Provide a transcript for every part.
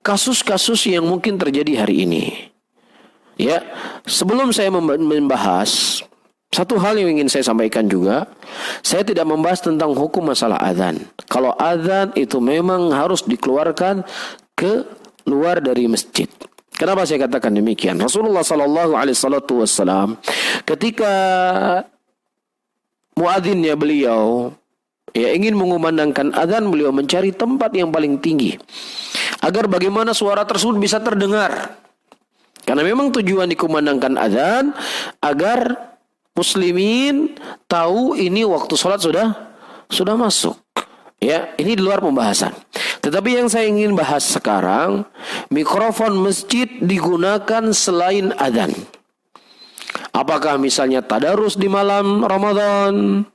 kasus-kasus yang mungkin terjadi hari ini. Ya, sebelum saya membahas satu hal yang ingin saya sampaikan juga, saya tidak membahas tentang hukum masalah azan. Kalau azan itu memang harus dikeluarkan ke luar dari masjid. Kenapa saya katakan demikian? Rasulullah sallallahu alaihi wasallam ketika muadzinnya beliau ingin mengumandangkan azan, beliau mencari tempat yang paling tinggi agar bagaimana suara tersebut bisa terdengar. Karena memang tujuan dikumandangkan azan agar muslimin tahu ini waktu sholat sudah masuk. Ya, ini di luar pembahasan. Tetapi yang saya ingin bahas sekarang, mikrofon masjid digunakan selain azan. Apakah misalnya tadarus di malam Ramadan?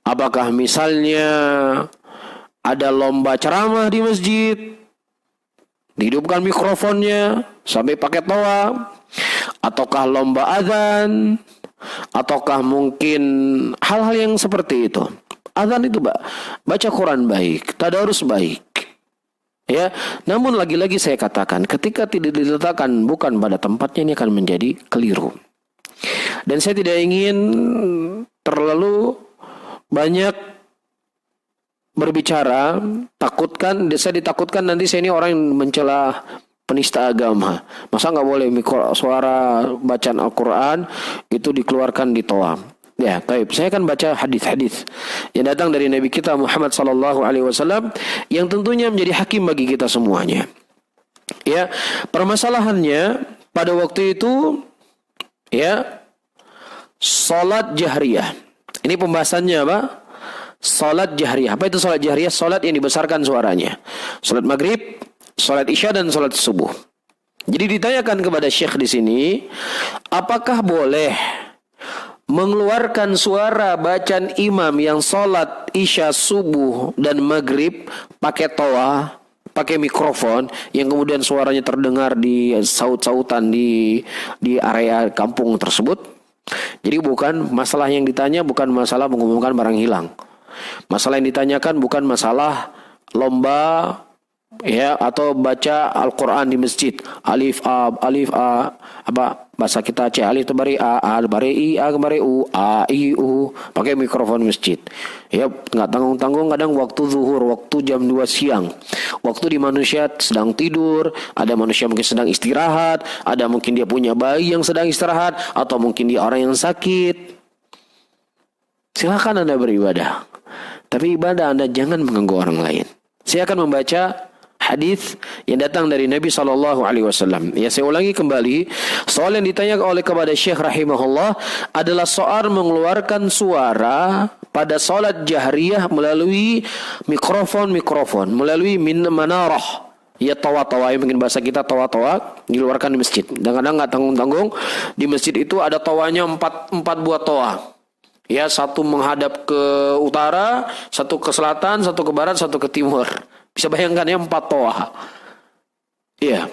Apakah misalnya ada lomba ceramah di masjid? Dihidupkan mikrofonnya sampai pakai toa, ataukah lomba azan, ataukah mungkin hal-hal yang seperti itu. Azan itu baca Quran baik, tadarus baik. Ya, namun lagi-lagi saya katakan, ketika tidak diletakkan bukan pada tempatnya, ini akan menjadi keliru. Dan saya tidak ingin terlalu banyak berbicara, saya ditakutkan nanti saya ini orang yang mencela penista agama. Masa nggak boleh suara bacaan Al-Quran itu dikeluarkan di toa? Ya, taib. Saya akan baca hadis-hadis yang datang dari Nabi kita Muhammad sallallahu alaihi wasallam yang tentunya menjadi hakim bagi kita semuanya. Ya, permasalahannya pada waktu itu ya salat jahriyah. Ini pembahasannya apa? Salat jahriyah. Apa itu salat jahriyah? Salat yang dibesarkan suaranya. Salat maghrib, salat isya dan salat subuh. Jadi ditanyakan kepada Syekh di sini, apakah boleh mengeluarkan suara bacaan imam yang salat isya, subuh dan maghrib pakai toa, pakai mikrofon yang kemudian suaranya terdengar di saut-sautan di area kampung tersebut? Jadi bukan masalah yang ditanya, bukan masalah mengumumkan barang hilang. Masalah yang ditanyakan bukan masalah lomba ya atau baca Al-Quran di masjid. Alif A apa bahasa kita Aceh, alif tebari A tebari I A tebari U A I U, pakai mikrofon masjid. Ya, enggak tanggung-tanggung, kadang waktu zuhur, waktu jam 2 siang. Waktu di manusia sedang tidur, ada manusia mungkin sedang istirahat, ada mungkin dia punya bayi yang sedang istirahat, atau mungkin dia orang yang sakit. Silakan Anda beribadah, tapi ibadah Anda jangan mengganggu orang lain. Saya akan membaca hadis yang datang dari Nabi SAW. Ya, saya ulangi kembali. Soal yang ditanyakan oleh kepada Syekh rahimahullah adalah soal mengeluarkan suara pada salat jahriyah melalui mikrofon, melalui manarah. Ya, tawa-tawa, yang mungkin bahasa kita tawa-tawa, dikeluarkan di masjid. Kadang-kadang nggak tanggung-tanggung, di masjid itu ada tawanya 4 buah tawa. Ya, satu menghadap ke utara, satu ke selatan, satu ke barat, satu ke timur. Bisa bayangkan ya, 4 toa. Iya.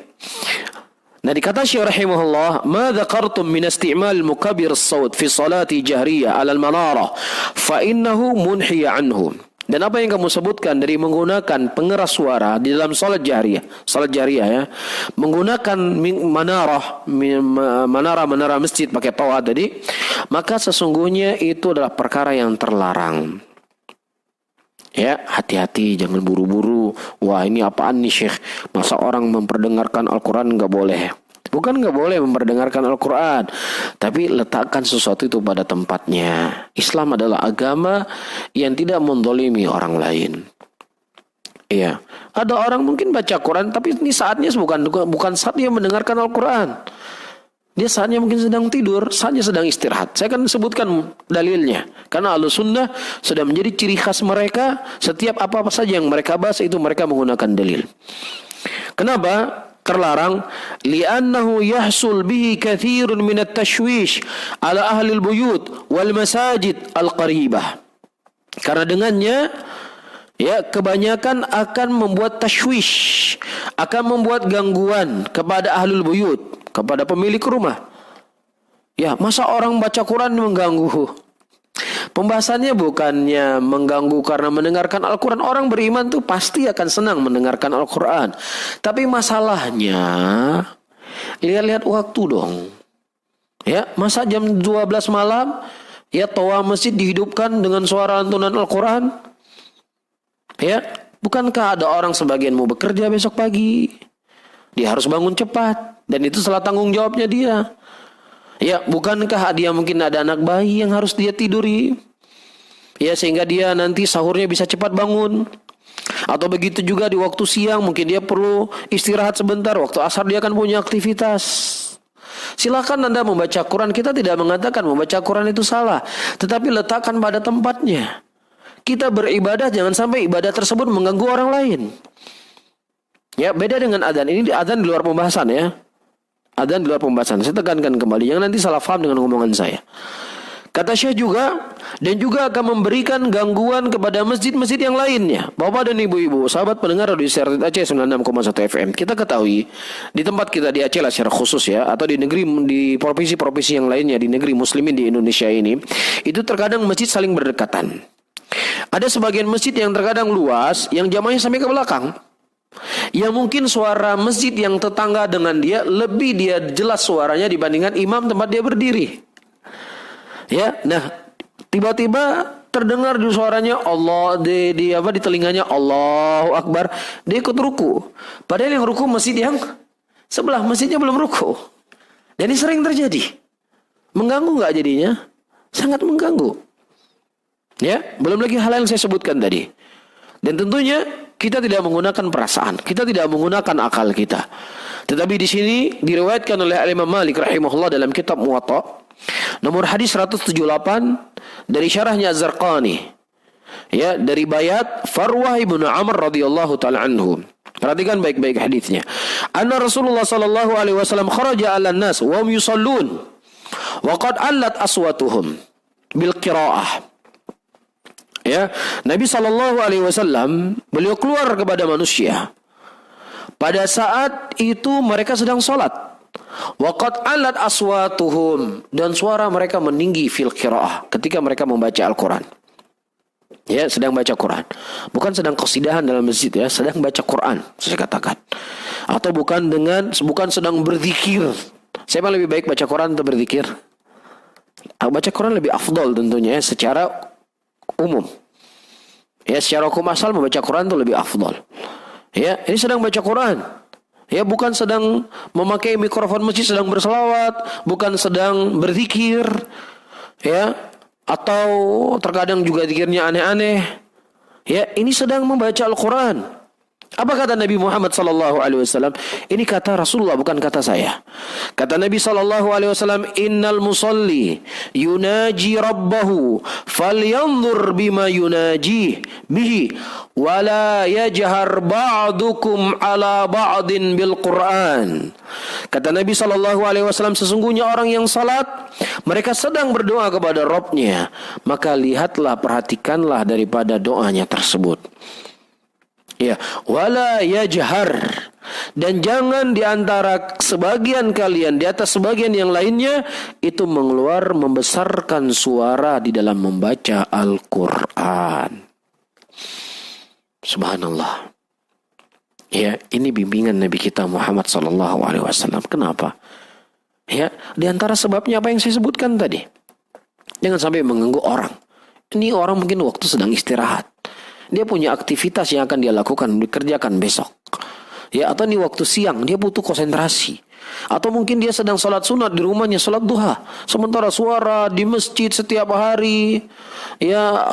Nah, dikata Syekh rahimahullah, "Ma dzakartum min isti'mal mukabbir as-saut fi salati jahriyah 'ala al-manarah, fa innahu munhiya anhu." Dan apa yang kamu sebutkan dari menggunakan pengeras suara di dalam salat jariyah ya, menggunakan menara masjid pakai toa tadi, maka sesungguhnya itu adalah perkara yang terlarang. Ya, hati-hati, jangan buru-buru. Wah, ini apaan nih Syekh? Masa orang memperdengarkan Al-Quran nggak boleh? Bukan nggak boleh memperdengarkan Al-Quran, tapi letakkan sesuatu itu pada tempatnya. Islam adalah agama yang tidak mendolimi orang lain. Iya, ada orang mungkin baca Quran, tapi ini saatnya bukan saatnya mendengarkan Al-Quran. Dia saatnya mungkin sedang tidur, saatnya sedang istirahat. Saya akan sebutkan dalilnya. Karena Ahlussunnah sudah menjadi ciri khas mereka. Setiap apa-apa saja yang mereka bahas itu mereka menggunakan dalil. Kenapa terlarang? Li'annahu yahsul bihi kathirun minat tashwish ala ahli al-buyut wal masajid al-qaribah. Karena dengannya ya kebanyakan akan membuat tashwish, akan membuat gangguan kepada ahlul buyut, kepada pemilik rumah. Ya, masa orang baca Quran mengganggu? Pembahasannya bukannya mengganggu karena mendengarkan Al-Quran. Orang beriman tuh pasti akan senang mendengarkan Al-Quran. Tapi masalahnya, lihat-lihat waktu dong. Ya, masa jam 12 malam, ya toa masjid dihidupkan dengan suara lantunan Al-Quran? Ya, bukankah ada orang sebagian mau bekerja besok pagi? Dia harus bangun cepat. Dan itu salah tanggung jawabnya dia. Ya, bukankah dia mungkin ada anak bayi yang harus dia tiduri? Ya, sehingga dia nanti sahurnya bisa cepat bangun. Atau begitu juga di waktu siang mungkin dia perlu istirahat sebentar. Waktu asar dia akan punya aktivitas. Silakan Anda membaca Quran. Kita tidak mengatakan membaca Quran itu salah. Tetapi letakkan pada tempatnya. Kita beribadah jangan sampai ibadah tersebut mengganggu orang lain. Ya, beda dengan adzan. Ini adzan di luar pembahasan ya. Adzan di luar pembahasan. Saya tekankan kembali. Jangan nanti salah paham dengan omongan saya. Kata Syekh juga, dan juga akan memberikan gangguan kepada masjid-masjid yang lainnya. Bapak dan ibu-ibu, sahabat pendengar Radio Syariat Aceh 96,1 FM. Kita ketahui, di tempat kita di Aceh lah secara khusus ya, atau di negeri, di provinsi-provinsi yang lainnya, di negeri muslimin di Indonesia ini, itu terkadang masjid saling berdekatan. Ada sebagian masjid yang terkadang luas, yang jamaahnya sampai ke belakang. Yang mungkin suara masjid yang tetangga dengan dia, lebih dia jelas suaranya dibandingkan imam tempat dia berdiri. Ya, nah tiba-tiba terdengar di suaranya Allah di telinganya Allahu Akbar, dia ikut ruku. Padahal yang ruku masjid yang sebelah, masjidnya belum ruku. Dan ini sering terjadi. Mengganggu nggak jadinya? Sangat mengganggu. Ya, belum lagi hal yang saya sebutkan tadi. Dan tentunya kita tidak menggunakan perasaan, kita tidak menggunakan akal kita. Tetapi di sini diriwayatkan oleh Imam Malik rahimahullah dalam kitab Muwatta. Nomor hadis 178 dari syarahnya Az-Zarqani. Ya, dari bayat Farwah ibn Amr radhiyallahu taala anhu. Perhatikan baik-baik hadisnya. Anna Rasulullah sallallahu alaihi wasallam kharaja 'alan nas wa hum yusallun wa qad allat aswatuhum bil qiraah. Ya, Nabi sallallahu alaihi wasallam beliau keluar kepada manusia. Pada saat itu mereka sedang salat. Waqad alat aswatuhum, dan suara mereka meninggi fil qiraah ketika mereka membaca Al-Quran. Ya, sedang baca Quran. Bukan sedang qasidahan dalam masjid ya, sedang baca Quran, saya katakan. Atau bukan sedang berzikir. Siapa lebih baik baca Quran atau berzikir? Baca Quran lebih afdal tentunya ya, secara umum. Ya, secara hukum asal membaca Quran itu lebih afdal. Ya, ini sedang baca Quran. Ya, bukan sedang memakai mikrofon masjid sedang berselawat, bukan sedang berzikir, ya, atau terkadang juga zikirnya aneh-aneh. Ya, ini sedang membaca Al-Quran. Apa kata Nabi Muhammad sallallahu alaihi wasallam? Ini kata Rasulullah, bukan kata saya. Kata Nabi sallallahu alaihi wasallam, "Innal musalli yunaji rabbahu falyanzur bima yunaji bihi wa la yajhar ba'dukum ala ba'din bil Qur'an." Kata Nabi sallallahu alaihi wasallam, sesungguhnya orang yang salat mereka sedang berdoa kepada Rabbnya, maka lihatlah, perhatikanlah daripada doanya tersebut. Ya, wala yajhar, dan jangan di antara sebagian kalian di atas sebagian yang lainnya itu membesarkan suara di dalam membaca Al-Quran. Subhanallah. Ya, ini bimbingan Nabi kita Muhammad sallallahu alaihi wasallam. Kenapa? Ya, di antara sebabnya apa yang saya sebutkan tadi. Jangan sampai mengganggu orang. Ini orang mungkin waktu sedang istirahat. Dia punya aktivitas yang akan dia lakukan, dikerjakan besok. Ya, atau di waktu siang dia butuh konsentrasi. Atau mungkin dia sedang salat sunat di rumahnya, salat duha. Sementara suara di masjid setiap hari, ya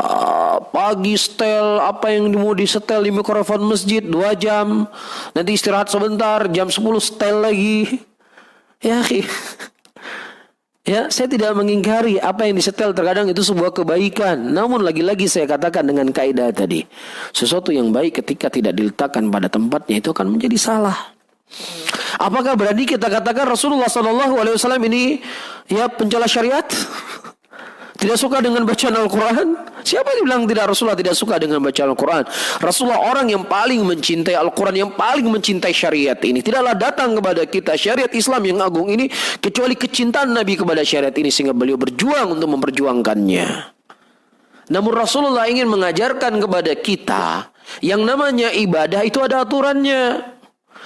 pagi setel apa yang mau disetel di mikrofon masjid 2 jam. Nanti istirahat sebentar, jam 10 setel lagi. Ya, ya, saya tidak mengingkari apa yang disetel terkadang itu sebuah kebaikan. Namun lagi-lagi saya katakan dengan kaidah tadi, sesuatu yang baik ketika tidak diletakkan pada tempatnya itu akan menjadi salah. Apakah berarti kita katakan Rasulullah SAW ini ya pencela syariat? Tidak suka dengan bacaan Al-Quran? Siapa yang bilang tidak Rasulullah tidak suka dengan bacaan Al-Quran? Rasulullah orang yang paling mencintai Al-Quran, yang paling mencintai syariat ini. Tidaklah datang kepada kita syariat Islam yang agung ini kecuali kecintaan Nabi kepada syariat ini, sehingga beliau berjuang untuk memperjuangkannya. Namun Rasulullah ingin mengajarkan kepada kita yang namanya ibadah itu ada aturannya.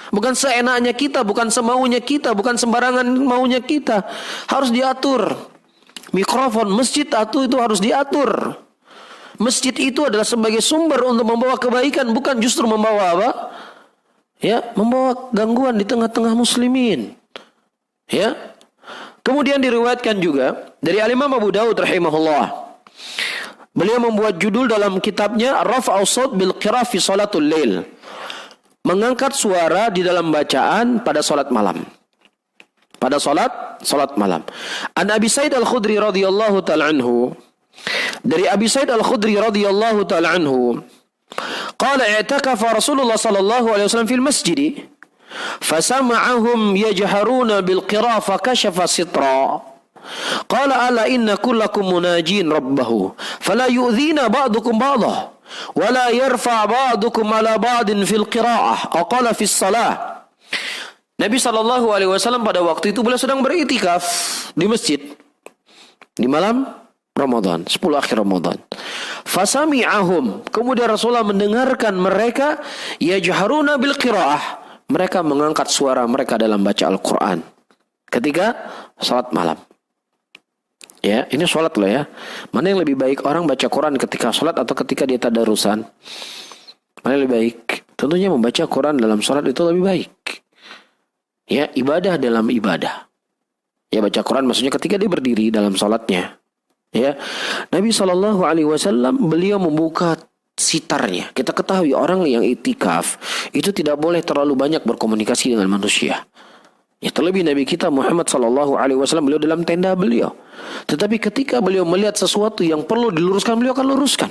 Bukan seenaknya kita, bukan semaunya kita, bukan sembarangan maunya kita. Harus diatur. Mikrofon masjid itu harus diatur. Masjid itu adalah sebagai sumber untuk membawa kebaikan, bukan justru membawa apa? Ya, membawa gangguan di tengah-tengah muslimin. Ya. Kemudian diriwayatkan juga dari Al-Imam Abu Dawud rahimahullah. Beliau membuat judul dalam kitabnya Raf'u Shaut bil Qira'ah fi Shalatul Lail. Mengangkat suara di dalam bacaan pada salat malam. Pada salat malam. An Abi Sa'id Al-Khudri radhiyallahu ta'ala anhu. Dari Abi Sa'id Al-Khudri radhiyallahu ta'ala anhu, qala i'takafa Rasulullah sallallahu alaihi wasallam fil masjid. فسمعهم يجهرون بالقراءة فكشف سترا قال ألا إن كلكم مناجين ربه فلا يؤذين بعضكم بعضا ولا يرفع بعضكم على بعض في القراءة أو قال في الصلاة. Nabi SAW pada waktu itu beliau sedang beriktikaf di masjid di malam Ramadan, 10 akhir Ramadan. Fasami'ahum, kemudian Rasulullah mendengarkan mereka yajharuna bil qiraah, mereka mengangkat suara mereka dalam baca Al-Quran ketika salat malam. Ya, ini salat loh ya. Mana yang lebih baik, orang baca Quran ketika salat atau ketika dia tadarusan? Mana yang lebih baik? Tentunya membaca Quran dalam salat itu lebih baik. Ya, ibadah dalam ibadah. Ya, baca Quran maksudnya ketika dia berdiri dalam salatnya. Ya, Nabi SAW beliau membuka sitarnya. Kita ketahui orang yang itikaf itu tidak boleh terlalu banyak berkomunikasi dengan manusia. Ya, terlebih Nabi kita Muhammad SAW beliau dalam tenda beliau. Tetapi ketika beliau melihat sesuatu yang perlu diluruskan, beliau akan luruskan.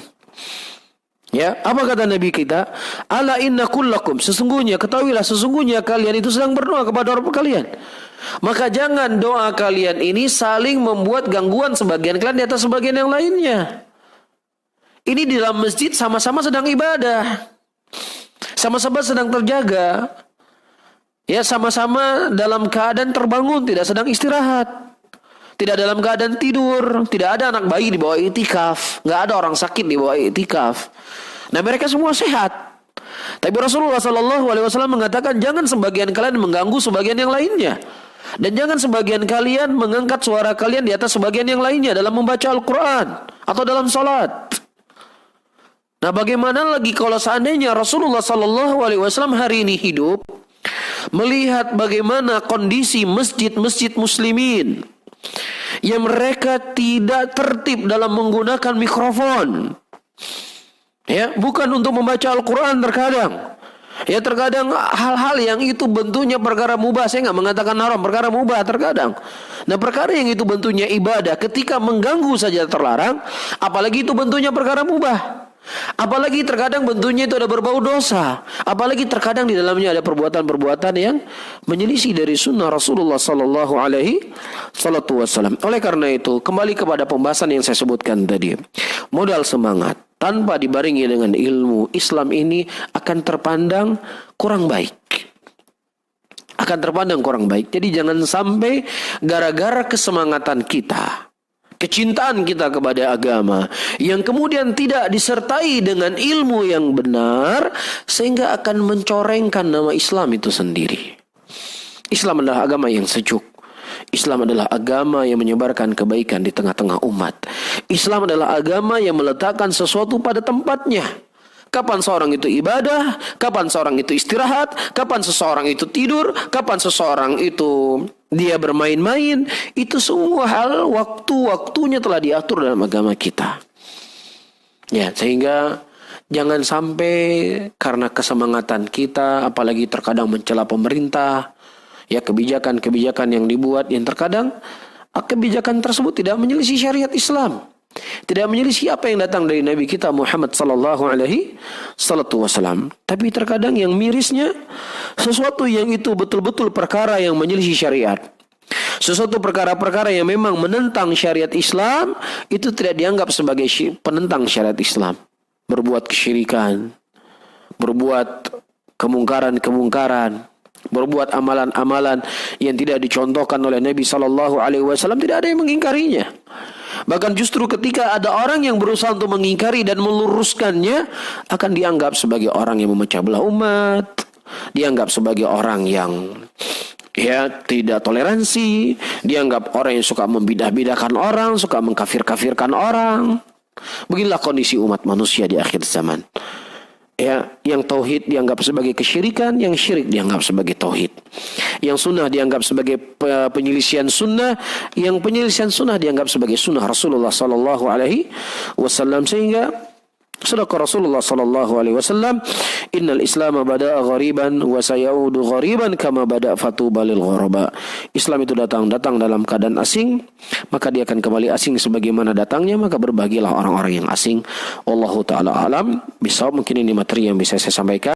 Ya, apa kata Nabi kita? Ala inna kullakum, sesungguhnya ketahuilah sesungguhnya kalian itu sedang berdoa kepada Rabb kalian. Maka jangan doa kalian ini saling membuat gangguan sebagian kalian di atas sebagian yang lainnya. Ini di dalam masjid sama-sama sedang ibadah. Sama-sama sedang terjaga. Ya, sama-sama dalam keadaan terbangun, tidak sedang istirahat. Tidak dalam keadaan tidur. Tidak ada anak bayi di bawah itikaf. Nggak ada orang sakit di bawah itikaf. Nah, mereka semua sehat. Tapi Rasulullah SAW mengatakan jangan sebagian kalian mengganggu sebagian yang lainnya. Dan jangan sebagian kalian mengangkat suara kalian di atas sebagian yang lainnya dalam membaca Al-Quran atau dalam salat. Nah, bagaimana lagi kalau seandainya Rasulullah SAW hari ini hidup, melihat bagaimana kondisi masjid-masjid muslimin yang mereka tidak tertib dalam menggunakan mikrofon. Ya, bukan untuk membaca Al-Quran terkadang. Ya, terkadang hal-hal yang itu bentuknya perkara mubah, saya nggak mengatakan haram, perkara mubah terkadang. Nah, perkara yang itu bentuknya ibadah ketika mengganggu saja terlarang, apalagi itu bentuknya perkara mubah. Apalagi terkadang bentuknya itu ada berbau dosa. Apalagi terkadang di dalamnya ada perbuatan-perbuatan yang menyelisih dari sunnah Rasulullah Sallallahu Alaihi Wasallam. Oleh karena itu, kembali kepada pembahasan yang saya sebutkan tadi. Modal semangat tanpa dibarengi dengan ilmu, Islam ini akan terpandang kurang baik. Akan terpandang kurang baik. Jadi jangan sampai gara-gara kesemangatan kita, kecintaan kita kepada agama yang kemudian tidak disertai dengan ilmu yang benar, sehingga akan mencorengkan nama Islam itu sendiri. Islam adalah agama yang sejuk. Islam adalah agama yang menyebarkan kebaikan di tengah-tengah umat. Islam adalah agama yang meletakkan sesuatu pada tempatnya. Kapan seorang itu ibadah, kapan seorang itu istirahat, kapan seseorang itu tidur, kapan seseorang itu dia bermain-main, itu semua hal waktu-waktunya telah diatur dalam agama kita. Ya, sehingga jangan sampai karena kesemangatan kita, apalagi terkadang mencela pemerintah, ya kebijakan-kebijakan yang dibuat yang terkadang kebijakan tersebut tidak menyelisih syariat Islam. Tidak menyelisih apa yang datang dari Nabi kita Muhammad sallallahu alaihi wasallam. Tapi terkadang yang mirisnya sesuatu yang itu betul-betul perkara yang menyelisih syariat. Sesuatu perkara-perkara yang memang menentang syariat Islam itu tidak dianggap sebagai penentang syariat Islam. Berbuat kesyirikan, berbuat kemungkaran-kemungkaran, berbuat amalan-amalan yang tidak dicontohkan oleh Nabi sallallahu alaihi wasallam, tidak ada yang mengingkarinya. Bahkan justru ketika ada orang yang berusaha untuk mengingkari dan meluruskannya, akan dianggap sebagai orang yang memecah belah umat, dianggap sebagai orang yang tidak toleransi, dianggap orang yang suka membidah-bidahkan orang, suka mengkafir-kafirkan orang. Beginilah kondisi umat manusia di akhir zaman. Yang tauhid dianggap sebagai kesyirikan, yang syirik dianggap sebagai tauhid. Yang sunnah dianggap sebagai penyelisihan sunnah, yang penyelisihan sunnah dianggap sebagai sunnah Rasulullah sallallahu alaihi wasallam. Sehingga sadaqa Rasulullah sallallahu alaihi wasallam, innal Islam bada'a ghariban wa sayaudu ghariban kama bada' fatuba lil ghuraba. Islam itu datang dalam keadaan asing, maka dia akan kembali asing sebagaimana datangnya, maka berbahagialah orang-orang yang asing. Wallahu taala alam bisawab. Mungkin ini materi yang bisa saya sampaikan.